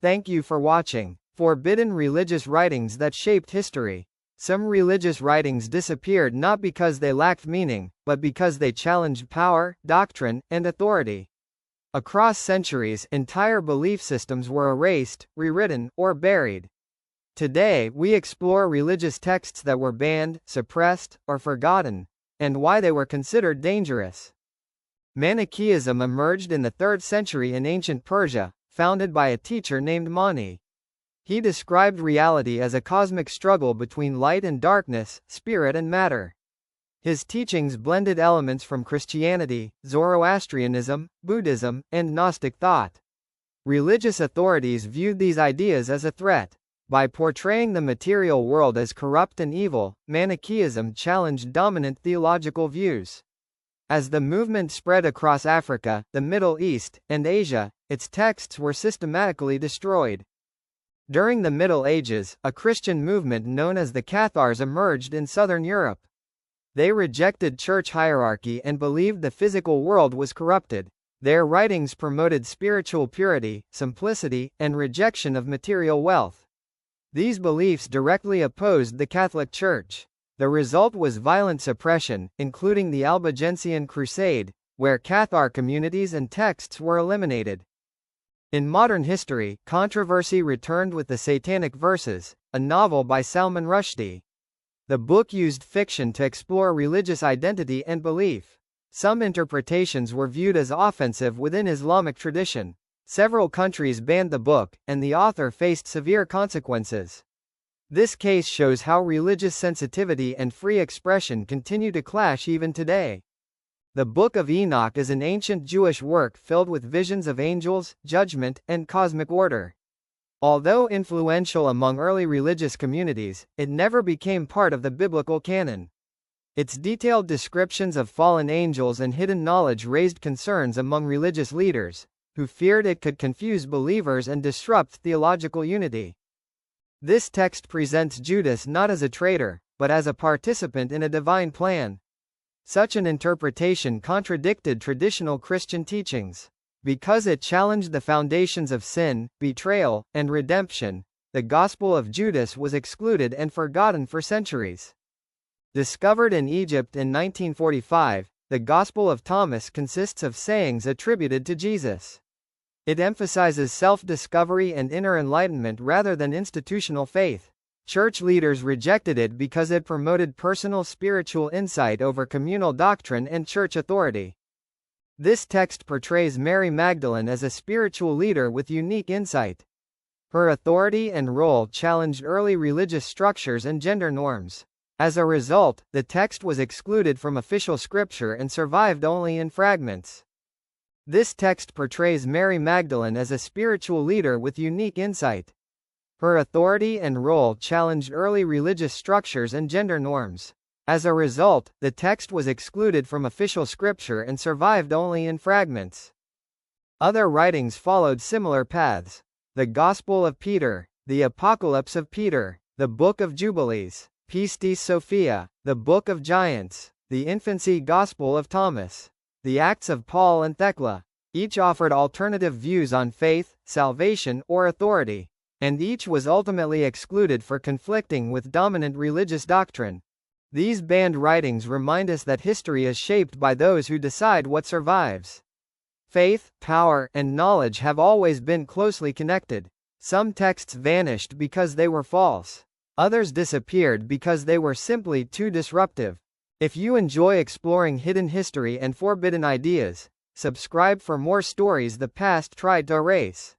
Thank you for watching. Forbidden religious writings that shaped history. Some religious writings disappeared not because they lacked meaning, but because they challenged power, doctrine, and authority. Across centuries, entire belief systems were erased, rewritten, or buried. Today, we explore religious texts that were banned, suppressed, or forgotten, and why they were considered dangerous. Manichaeism emerged in the 3rd century in ancient Persia, founded by a teacher named Mani. He described reality as a cosmic struggle between light and darkness, spirit and matter. His teachings blended elements from Christianity, Zoroastrianism, Buddhism, and Gnostic thought. Religious authorities viewed these ideas as a threat. By portraying the material world as corrupt and evil, Manichaeism challenged dominant theological views. As the movement spread across Africa, the Middle East, and Asia, its texts were systematically destroyed. During the Middle Ages, a Christian movement known as the Cathars emerged in southern Europe. They rejected church hierarchy and believed the physical world was corrupted. Their writings promoted spiritual purity, simplicity, and rejection of material wealth. These beliefs directly opposed the Catholic Church. The result was violent suppression, including the Albigensian Crusade, where Cathar communities and texts were eliminated. In modern history, controversy returned with the Satanic Verses, a novel by Salman Rushdie. The book used fiction to explore religious identity and belief. Some interpretations were viewed as offensive within Islamic tradition. Several countries banned the book, and the author faced severe consequences. This case shows how religious sensitivity and free expression continue to clash even today. The Book of Enoch is an ancient Jewish work filled with visions of angels, judgment, and cosmic order. Although influential among early religious communities, it never became part of the biblical canon. Its detailed descriptions of fallen angels and hidden knowledge raised concerns among religious leaders, who feared it could confuse believers and disrupt theological unity. This text presents Judas not as a traitor, but as a participant in a divine plan. Such an interpretation contradicted traditional Christian teachings. Because it challenged the foundations of sin, betrayal, and redemption, the Gospel of Judas was excluded and forgotten for centuries. Discovered in Egypt in 1945, the Gospel of Thomas consists of sayings attributed to Jesus. It emphasizes self-discovery and inner enlightenment rather than institutional faith. Church leaders rejected it because it promoted personal spiritual insight over communal doctrine and church authority. This text portrays Mary Magdalene as a spiritual leader with unique insight. Her authority and role challenged early religious structures and gender norms. As a result, the text was excluded from official scripture and survived only in fragments. This text portrays Mary Magdalene as a spiritual leader with unique insight. Her authority and role challenged early religious structures and gender norms. As a result, the text was excluded from official scripture and survived only in fragments. Other writings followed similar paths. The Gospel of Peter, the Apocalypse of Peter, the Book of Jubilees, Pistis Sophia, the Book of Giants, the Infancy Gospel of Thomas, the Acts of Paul and Thecla. Each offered alternative views on faith, salvation, or authority, and each was ultimately excluded for conflicting with dominant religious doctrine. These banned writings remind us that history is shaped by those who decide what survives. Faith, power, and knowledge have always been closely connected. Some texts vanished because they were false. Others disappeared because they were simply too disruptive. If you enjoy exploring hidden history and forbidden ideas, subscribe for more stories the past tried to erase.